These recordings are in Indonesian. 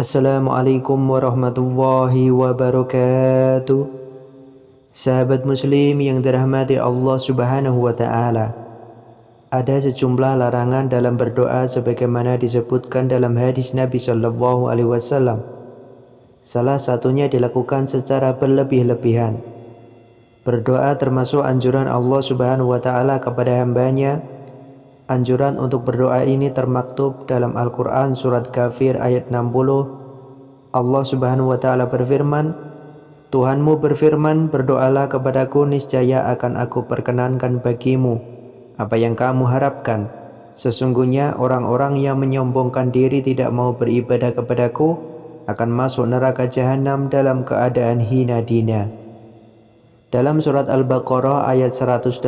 Assalamualaikum warahmatullahi wabarakatuh. Sahabat muslim yang dirahmati Allah subhanahu wa ta'ala, ada sejumlah larangan dalam berdoa sebagaimana disebutkan dalam hadis Nabi sallallahu alaihi wasallam. Salah satunya dilakukan secara berlebih-lebihan. Berdoa termasuk anjuran Allah subhanahu wa ta'ala kepada hambanya. Anjuran untuk berdoa ini termaktub dalam Al-Quran surat Ghafir ayat 60. Allah subhanahu wa ta'ala berfirman, Tuhanmu berfirman, berdoalah kepadaku, niscaya akan aku perkenankan bagimu apa yang kamu harapkan. Sesungguhnya orang-orang yang menyombongkan diri tidak mau beribadah kepadaku akan masuk neraka jahanam dalam keadaan hina dina. Dalam surat Al-Baqarah ayat 186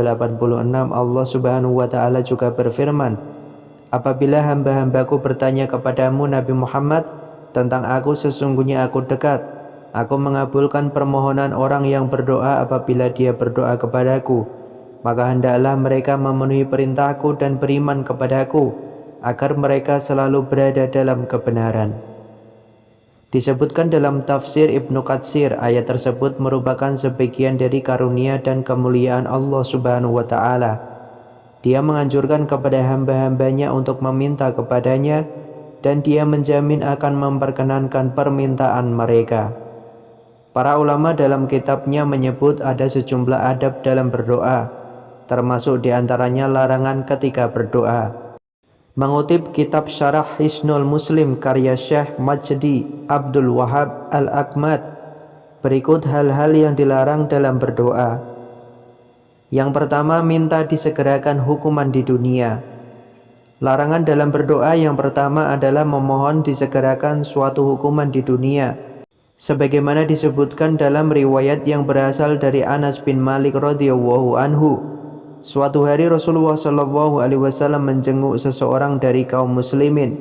Allah subhanahu wa ta'ala juga berfirman, apabila hamba-hambaku bertanya kepadamu Nabi Muhammad tentang aku, sesungguhnya aku dekat. Aku mengabulkan permohonan orang yang berdoa apabila dia berdoa kepadaku. Maka hendaklah mereka memenuhi perintahku dan beriman kepadaku, agar mereka selalu berada dalam kebenaran. Disebutkan dalam tafsir Ibnu Katsir, ayat tersebut merupakan sebagian dari karunia dan kemuliaan Allah subhanahu wa ta'ala. Dia menganjurkan kepada hamba-hambanya untuk meminta kepadanya, dan dia menjamin akan memperkenankan permintaan mereka. Para ulama dalam kitabnya menyebut ada sejumlah adab dalam berdoa, termasuk diantaranya larangan ketika berdoa. Mengutip kitab Syarah Hisnul Muslim karya Syekh Majdi Abdul Wahab Al-Akmad, berikut hal-hal yang dilarang dalam berdoa. Yang pertama, minta disegerakan hukuman di dunia. Larangan dalam berdoa yang pertama adalah memohon disegerakan suatu hukuman di dunia, sebagaimana disebutkan dalam riwayat yang berasal dari Anas bin Malik radhiyallahu anhu. Suatu hari Rasulullah sallallahu alaihi wasallam menjenguk seseorang dari kaum muslimin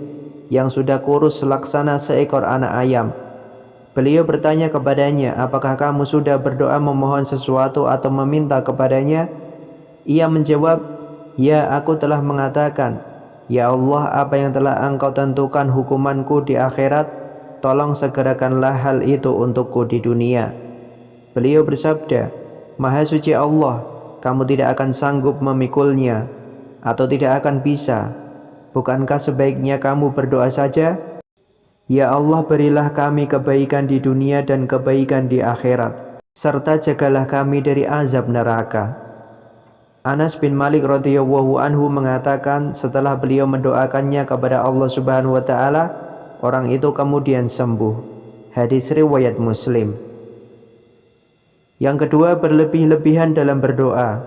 yang sudah kurus selaksana seekor anak ayam. Beliau bertanya kepadanya, apakah kamu sudah berdoa memohon sesuatu atau meminta kepadanya? Ia menjawab, ya, aku telah mengatakan, ya Allah, apa yang telah engkau tentukan hukumanku di akhirat, tolong segerakanlah hal itu untukku di dunia. Beliau bersabda, Maha suci Allah, kamu tidak akan sanggup memikulnya, atau tidak akan bisa. Bukankah sebaiknya kamu berdoa saja? Ya Allah, berilah kami kebaikan di dunia dan kebaikan di akhirat, serta jagalah kami dari azab neraka. Anas bin Malik radhiyallahu anhu mengatakan, setelah beliau mendoakannya kepada Allah subhanahu wa ta'ala, orang itu kemudian sembuh. Hadis riwayat Muslim. Yang kedua, berlebih-lebihan dalam berdoa.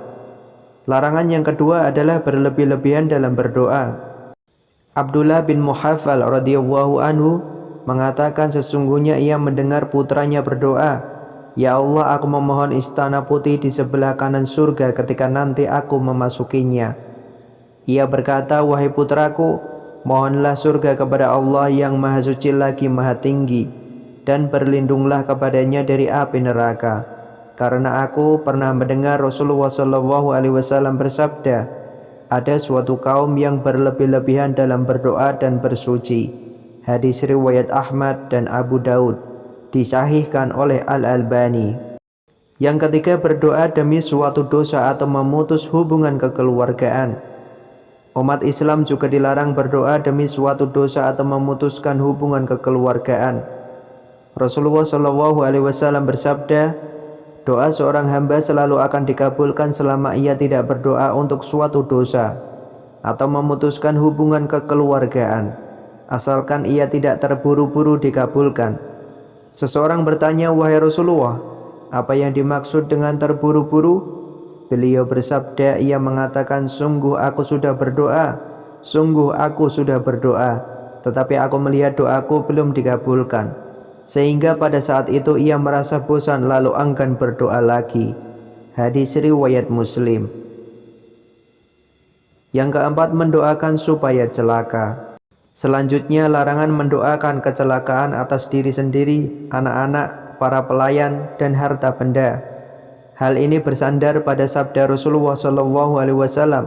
Larangan yang kedua adalah berlebih-lebihan dalam berdoa. Abdullah bin Muhaffal radhiyallahu anhu mengatakan, sesungguhnya ia mendengar putranya berdoa, ya Allah, aku memohon istana putih di sebelah kanan surga ketika nanti aku memasukinya. Ia berkata, wahai putraku, mohonlah surga kepada Allah yang maha suci lagi maha tinggi, dan berlindunglah kepadanya dari api neraka. Karena aku pernah mendengar Rasulullah sallallahu alaihi wasallam bersabda, ada suatu kaum yang berlebih-lebihan dalam berdoa dan bersuci. Hadis riwayat Ahmad dan Abu Daud, disahihkan oleh Al-Albani. Yang ketiga, berdoa demi suatu dosa atau memutus hubungan kekeluargaan. Umat Islam juga dilarang berdoa demi suatu dosa atau memutuskan hubungan kekeluargaan. Rasulullah sallallahu alaihi wasallam bersabda, doa seorang hamba selalu akan dikabulkan selama ia tidak berdoa untuk suatu dosa atau memutuskan hubungan kekeluargaan, asalkan ia tidak terburu-buru dikabulkan. Seseorang bertanya, wahai Rasulullah, apa yang dimaksud dengan terburu-buru? Beliau bersabda, ia mengatakan, sungguh aku sudah berdoa, tetapi aku melihat doaku belum dikabulkan, sehingga pada saat itu ia merasa bosan lalu enggan berdoa lagi. Hadis riwayat Muslim. Yang keempat, mendoakan supaya celaka. Selanjutnya, larangan mendoakan kecelakaan atas diri sendiri, anak-anak, para pelayan, dan harta benda. Hal ini bersandar pada sabda Rasulullah SAW,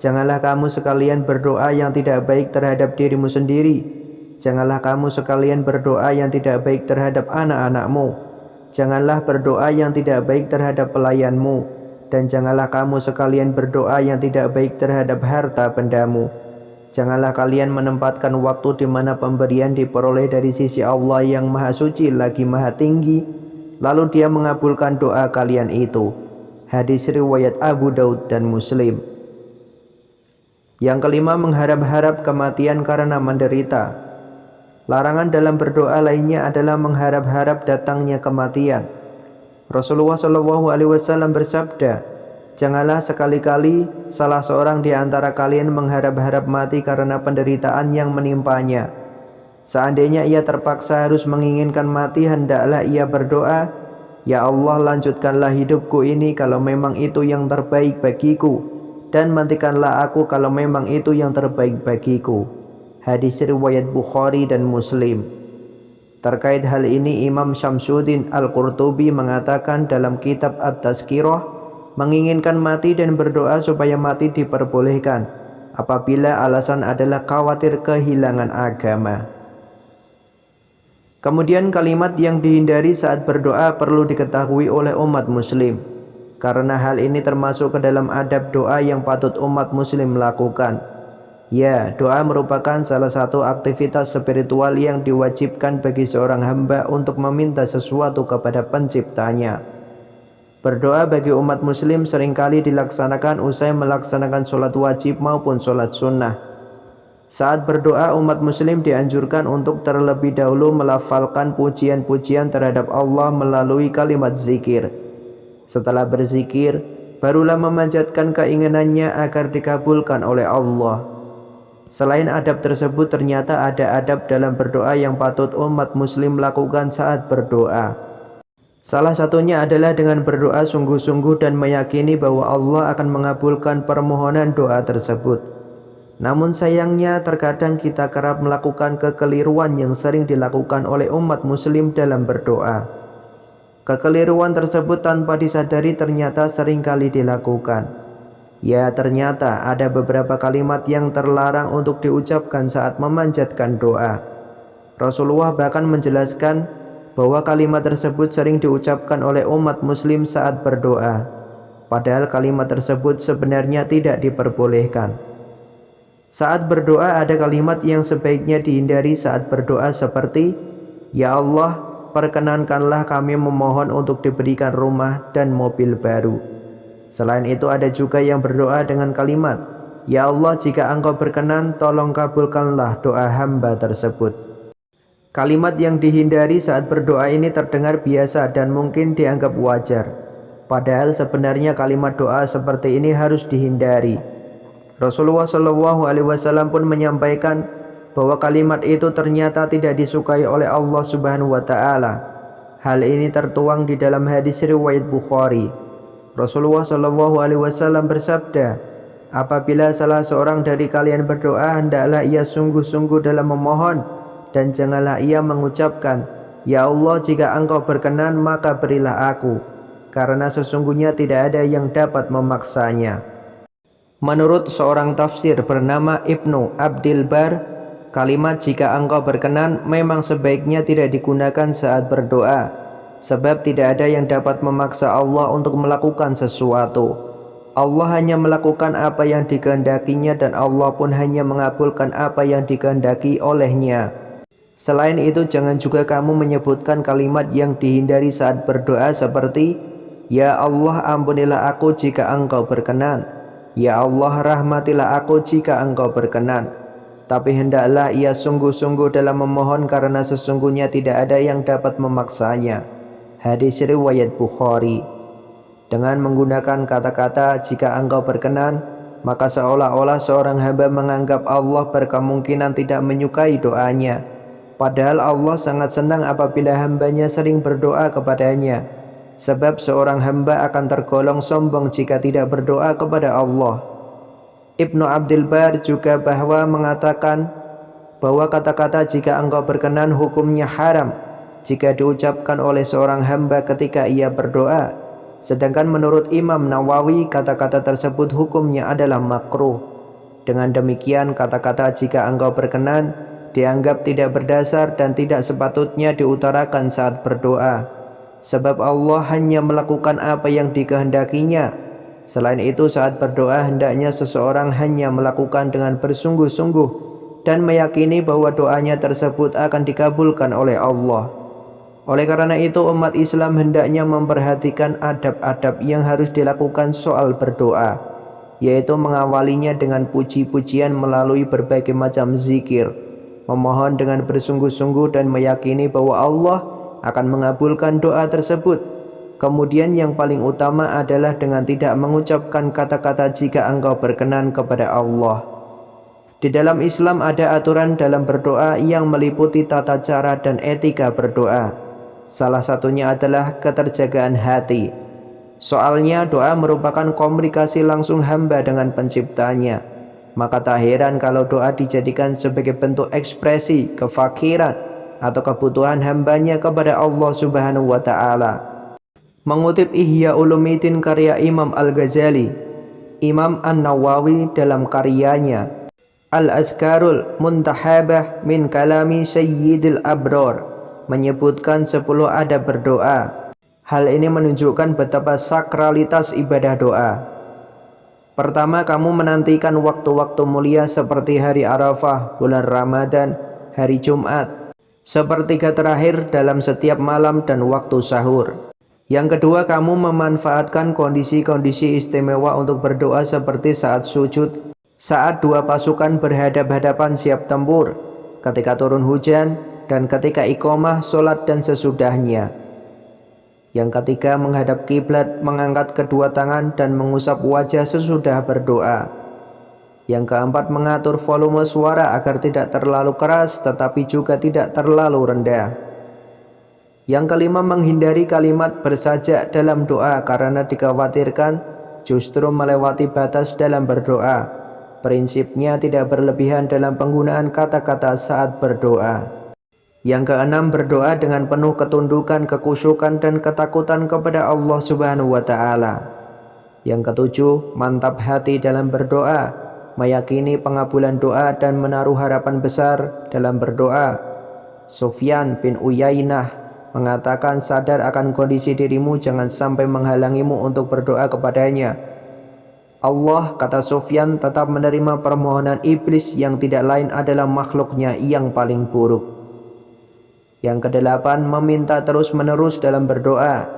janganlah kamu sekalian berdoa yang tidak baik terhadap dirimu sendiri, Janganlah kamu sekalian berdoa yang tidak baik terhadap anak-anakmu. Janganlah berdoa yang tidak baik terhadap pelayanmu. Dan janganlah kamu sekalian berdoa yang tidak baik terhadap harta bendamu. Janganlah kalian menempatkan waktu di mana pemberian diperoleh dari sisi Allah yang Maha Suci lagi Maha Tinggi, lalu Dia mengabulkan doa kalian itu. Hadis riwayat Abu Daud dan Muslim. Yang kelima, mengharap-harap kematian karena menderita. Larangan dalam berdoa lainnya adalah mengharap-harap datangnya kematian. Rasulullah SAW bersabda, janganlah sekali-kali salah seorang di antara kalian mengharap-harap mati karena penderitaan yang menimpanya. Seandainya ia terpaksa harus menginginkan mati, hendaklah ia berdoa, ya Allah, lanjutkanlah hidupku ini kalau memang itu yang terbaik bagiku, dan matikanlah aku kalau memang itu yang terbaik bagiku. Hadis riwayat Bukhari dan Muslim. Terkait hal ini, Imam Syamsuddin Al-Qurtubi mengatakan dalam kitab At-Tazkirah, menginginkan mati dan berdoa supaya mati diperbolehkan apabila alasan adalah khawatir kehilangan agama. Kemudian kalimat yang dihindari saat berdoa perlu diketahui oleh umat muslim, karena hal ini termasuk ke dalam adab doa yang patut umat muslim lakukan. Ya, doa merupakan salah satu aktivitas spiritual yang diwajibkan bagi seorang hamba untuk meminta sesuatu kepada penciptanya. Berdoa bagi umat muslim seringkali dilaksanakan usai melaksanakan sholat wajib maupun sholat sunnah. Saat berdoa, umat muslim dianjurkan untuk terlebih dahulu melafalkan pujian-pujian terhadap Allah melalui kalimat zikir. Setelah berzikir, barulah memanjatkan keinginannya agar dikabulkan oleh Allah. Selain adab tersebut, ternyata ada adab dalam berdoa yang patut umat muslim lakukan saat berdoa. Salah satunya adalah dengan berdoa sungguh-sungguh dan meyakini bahwa Allah akan mengabulkan permohonan doa tersebut. Namun sayangnya terkadang kita kerap melakukan kekeliruan yang sering dilakukan oleh umat muslim dalam berdoa. Kekeliruan tersebut tanpa disadari ternyata seringkali dilakukan. Ya, ternyata ada beberapa kalimat yang terlarang untuk diucapkan saat memanjatkan doa. Rasulullah bahkan menjelaskan bahwa kalimat tersebut sering diucapkan oleh umat muslim saat berdoa, padahal kalimat tersebut sebenarnya tidak diperbolehkan. Saat berdoa ada kalimat yang sebaiknya dihindari saat berdoa seperti, ya Allah, perkenankanlah kami memohon untuk diberikan rumah dan mobil baru. Selain itu ada juga yang berdoa dengan kalimat, ya Allah, jika Engkau berkenan, tolong kabulkanlah doa hamba tersebut. Kalimat yang dihindari saat berdoa ini terdengar biasa dan mungkin dianggap wajar. Padahal sebenarnya kalimat doa seperti ini harus dihindari. Rasulullah SAW pun menyampaikan bahwa kalimat itu ternyata tidak disukai oleh Allah Subhanahu wa Ta'ala. Hal ini tertuang di dalam hadis riwayat Bukhari. Rasulullah SAW bersabda, apabila salah seorang dari kalian berdoa, hendaklah ia sungguh-sungguh dalam memohon, dan janganlah ia mengucapkan, ya Allah, jika Engkau berkenan maka berilah aku, karena sesungguhnya tidak ada yang dapat memaksanya. Menurut seorang tafsir bernama Ibnu Abdil Bar, kalimat jika Engkau berkenan memang sebaiknya tidak digunakan saat berdoa, sebab tidak ada yang dapat memaksa Allah untuk melakukan sesuatu. Allah hanya melakukan apa yang dikehendakinya dan Allah pun hanya mengabulkan apa yang dikehendaki olehnya. Selain itu, jangan juga kamu menyebutkan kalimat yang dihindari saat berdoa seperti, ya Allah, ampunilah aku jika Engkau berkenan. Ya Allah, rahmatilah aku jika Engkau berkenan. Tapi hendaklah ia sungguh-sungguh dalam memohon, karena sesungguhnya tidak ada yang dapat memaksanya. Hadis riwayat Bukhari. Dengan menggunakan kata-kata jika Engkau berkenan, maka seolah-olah seorang hamba menganggap Allah berkemungkinan tidak menyukai doanya. Padahal Allah sangat senang apabila hambanya sering berdoa kepadanya. Sebab seorang hamba akan tergolong sombong jika tidak berdoa kepada Allah. Ibnu Abdil Bar juga bahwa mengatakan bahwa kata-kata jika Engkau berkenan hukumnya haram jika diucapkan oleh seorang hamba ketika ia berdoa. Sedangkan menurut Imam Nawawi, kata-kata tersebut hukumnya adalah makruh. Dengan demikian, kata-kata jika Engkau berkenan dianggap tidak berdasar dan tidak sepatutnya diutarakan saat berdoa, sebab Allah hanya melakukan apa yang dikehendakinya. Selain itu, saat berdoa hendaknya seseorang hanya melakukan dengan bersungguh-sungguh dan meyakini bahwa doanya tersebut akan dikabulkan oleh Allah. Oleh karena itu, umat Islam hendaknya memperhatikan adab-adab yang harus dilakukan soal berdoa, yaitu mengawalinya dengan puji-pujian melalui berbagai macam zikir, memohon dengan bersungguh-sungguh dan meyakini bahwa Allah akan mengabulkan doa tersebut. Kemudian yang paling utama adalah dengan tidak mengucapkan kata-kata jika engkau berkenan kepada Allah. Di dalam Islam ada aturan dalam berdoa yang meliputi tata cara dan etika berdoa. Salah satunya adalah keterjagaan hati. Soalnya doa merupakan komunikasi langsung hamba dengan penciptanya. Maka tak heran kalau doa dijadikan sebagai bentuk ekspresi kefakiran atau kebutuhan hambanya kepada Allah Subhanahu wa Ta'ala. Mengutip Ihya Ulumuddin karya Imam Al-Ghazali, Imam An-Nawawi dalam karyanya Al-Azkarul Muntahabah min Kalami Sayyidil Abrar menyebutkan 10 adab berdoa. Hal ini menunjukkan betapa sakralitas ibadah doa. Pertama, kamu menantikan waktu-waktu mulia seperti hari Arafah, bulan Ramadan, hari Jumat, sepertiga terakhir dalam setiap malam dan waktu sahur. Yang kedua, kamu memanfaatkan kondisi-kondisi istimewa untuk berdoa seperti saat sujud, saat dua pasukan berhadap-hadapan siap tempur, ketika turun hujan, dan ketika iqamah solat dan sesudahnya. Yang ketiga, menghadap kiblat, mengangkat kedua tangan dan mengusap wajah sesudah berdoa. Yang keempat, mengatur volume suara agar tidak terlalu keras tetapi juga tidak terlalu rendah. Yang kelima, menghindari kalimat bersajak dalam doa karena dikhawatirkan justru melewati batas dalam berdoa. Prinsipnya tidak berlebihan dalam penggunaan kata-kata saat berdoa. Yang keenam, berdoa dengan penuh ketundukan, kekhusyukan dan ketakutan kepada Allah Subhanahu wa Ta'ala. Yang ketujuh, mantap hati dalam berdoa, meyakini pengabulan doa dan menaruh harapan besar dalam berdoa. Sufyan bin Uyainah mengatakan, sadar akan kondisi dirimu, jangan sampai menghalangimu untuk berdoa kepadanya. Allah, kata Sufyan, tetap menerima permohonan iblis yang tidak lain adalah makhluknya yang paling buruk. Yang kedelapan, meminta terus-menerus dalam berdoa.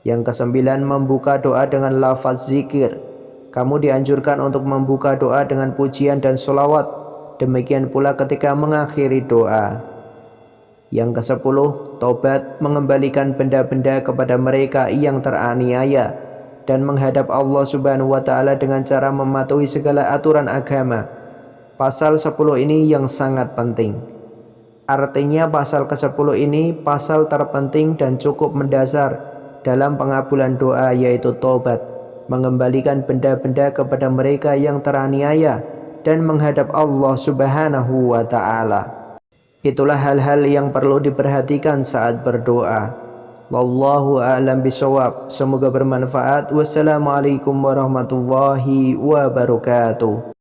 Yang kesembilan, membuka doa dengan lafaz zikir. Kamu dianjurkan untuk membuka doa dengan pujian dan sholawat. Demikian pula ketika mengakhiri doa. Yang kesepuluh, tobat, mengembalikan benda-benda kepada mereka yang teraniaya dan menghadap Allah Subhanahu wa Ta'ala dengan cara mematuhi segala aturan agama. Pasal 10 ini yang sangat penting. Artinya pasal ke-10 ini pasal terpenting dan cukup mendasar dalam pengabulan doa, yaitu tobat, mengembalikan benda-benda kepada mereka yang teraniaya dan menghadap Allah Subhanahu wa Ta'ala. Itulah hal-hal yang perlu diperhatikan saat berdoa. Wallahu a'lam bishawab. Semoga bermanfaat. Wassalamualaikum warahmatullahi wabarakatuh.